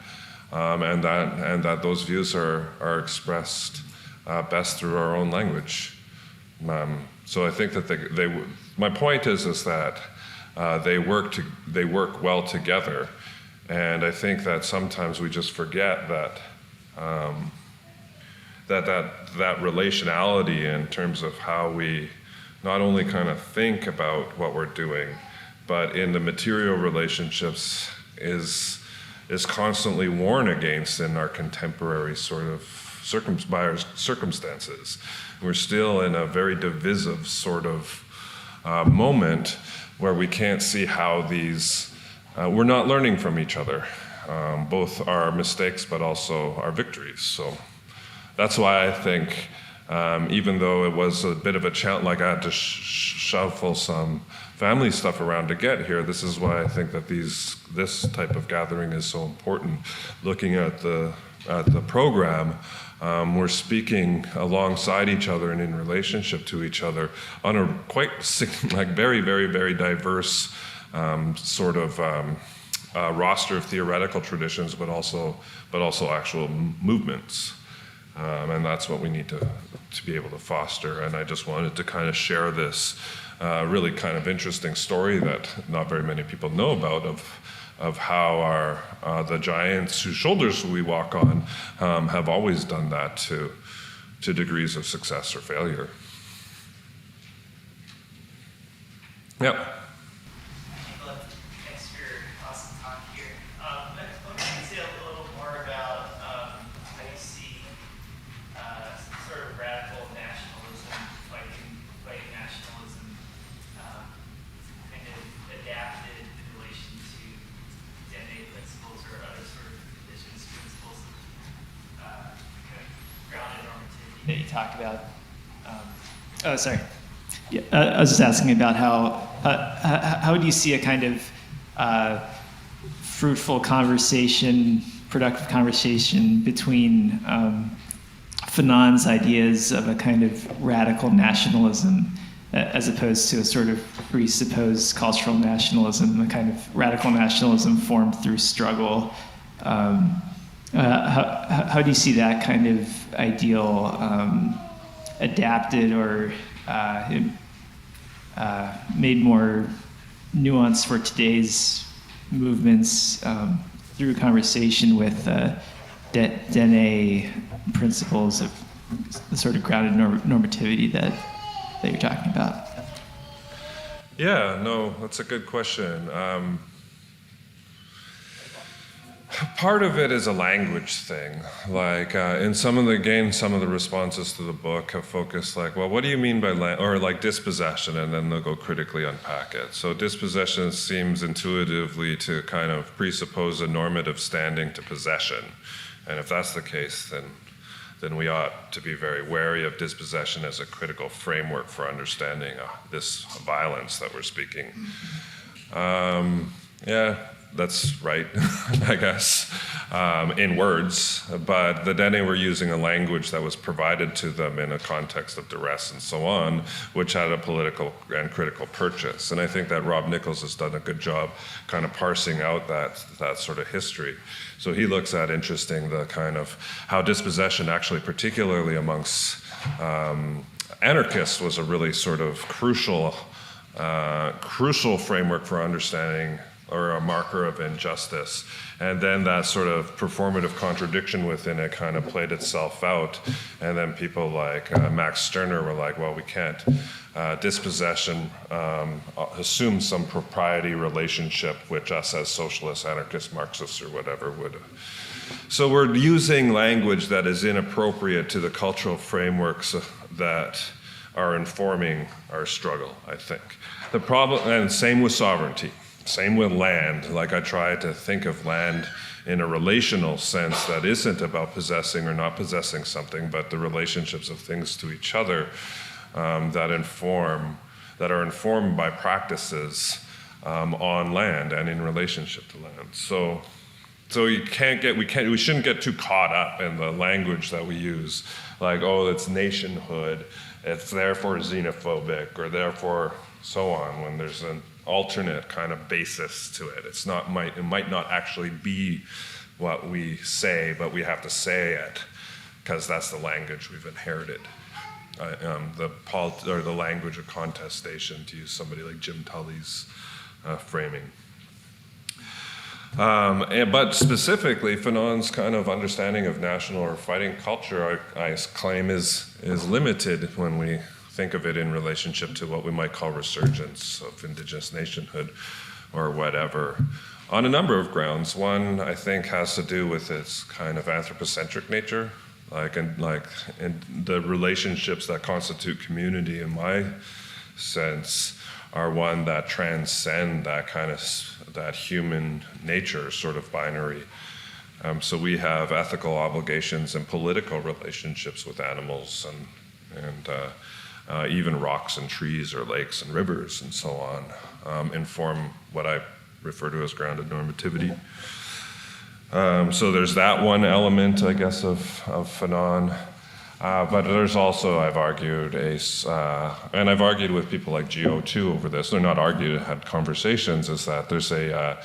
[SPEAKER 2] and that those views are expressed best through our own language. So I think that my point is that they work well together, and I think that sometimes we just forget that that relationality in terms of how we not only kind of think about what we're doing, but in the material relationships is constantly warned against in our contemporary sort of circumstances. We're still in a very divisive sort of moment where we can't see how we're not learning from each other, both our mistakes but also our victories. So that's why I think, even though it was a bit of a challenge, like I had to shuffle some family stuff around to get here, this is why I think that this type of gathering is so important. Looking at the program, we're speaking alongside each other and in relationship to each other on a quite very, very, very diverse sort of roster of theoretical traditions, but also actual movements. And that's what we need to be able to foster. And I just wanted to kind of share this really kind of interesting story that not very many people know about of how the giants whose shoulders we walk on have always done that to degrees of success or failure. Yep.
[SPEAKER 7] Thanks for your awesome talk here. I want to say a little more about how you see sort of radical nationalism, fighting nationalism, kind of adapted in relation to Dene principles or other sort of Indigenous principles of kind of grounded normativity that you talk about. Oh, sorry. Yeah, I was just asking about how do you see a kind of fruitful conversation, productive conversation between Fanon's ideas of a kind of radical nationalism as opposed to a sort of presupposed cultural nationalism, a kind of radical nationalism formed through struggle. How do you see that kind of ideal adapted or made more nuanced for today's movements through conversation with Dene principles of the sort of grounded normativity that you're talking about?
[SPEAKER 2] Yeah, no, that's a good question. Part of it is a language thing. Like in some of the responses to the book have focused like, well, what do you mean by or like dispossession? And then they'll go critically unpack it. So dispossession seems intuitively to kind of presuppose a normative standing to possession. And if that's the case, then we ought to be very wary of dispossession as a critical framework for understanding this violence that we're speaking. Yeah. That's right, I guess, in words. But the Dene were using a language that was provided to them in a context of duress and so on, which had a political and critical purchase. And I think that Rob Nichols has done a good job kind of parsing out that sort of history. So he looks at, interesting, the kind of how dispossession actually, particularly amongst anarchists, was a really sort of crucial framework for understanding, or a marker of injustice. And then that sort of performative contradiction within it kind of played itself out. And then people like Max Stirner were like, well, we can't. Dispossession assumes some propriety relationship, which us as socialists, anarchists, Marxists, or whatever would. So we're using language that is inappropriate to the cultural frameworks that are informing our struggle, I think. The problem, and same with sovereignty. Same with land. Like I try to think of land in a relational sense that isn't about possessing or not possessing something, but the relationships of things to each other that are informed by practices on land and in relationship to land. So we shouldn't get too caught up in the language that we use, like, oh, it's nationhood, it's therefore xenophobic, or therefore so on, when there's alternate kind of basis to it. It might not actually be what we say, but we have to say it because that's the language we've inherited. The language of contestation, to use somebody like Jim Tully's framing. But specifically, Fanon's kind of understanding of national or fighting culture, I claim, is limited when we think of it in relationship to what we might call resurgence of Indigenous nationhood or whatever, on a number of grounds. One, I think, has to do with its kind of anthropocentric nature, and the relationships that constitute community, in my sense, are one that transcend that human nature sort of binary. So we have ethical obligations and political relationships with animals and even rocks and trees or lakes and rivers and so on, inform what I refer to as grounded normativity. So there's that one element, I guess, of Fanon. But there's also, I've argued, and I've argued with people like Geo too over this. They're not argued, had conversations, is that there's a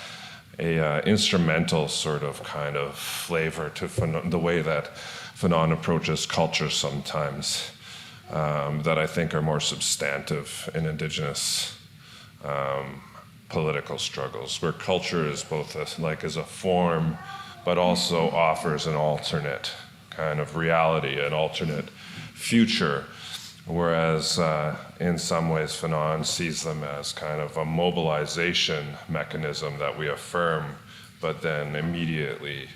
[SPEAKER 2] instrumental sort of kind of flavor to the way that Fanon approaches culture sometimes, that I think are more substantive in Indigenous political struggles, where culture is both as a form, but also offers an alternate kind of reality, an alternate future, whereas in some ways Fanon sees them as kind of a mobilization mechanism that we affirm, but then immediately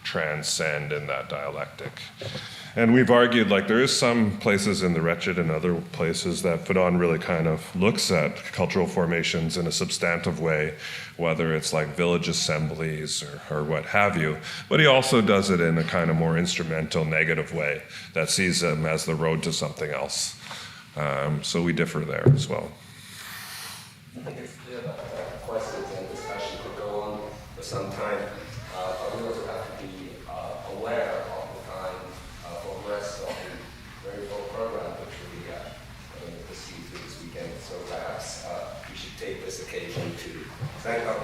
[SPEAKER 2] transcend in that dialectic. And we've argued, like, there is some places in the Wretched and other places that Fanon really kind of looks at cultural formations in a substantive way, whether it's like village assemblies or what have you. But he also does it in a kind of more instrumental, negative way that sees them as the road to something else. So we differ there as well.
[SPEAKER 1] I think it's clear that questions and discussion could go on for some time. But we also have to be aware of the time for the rest of the very full program which we proceed through this weekend. So perhaps we should take this occasion to thank our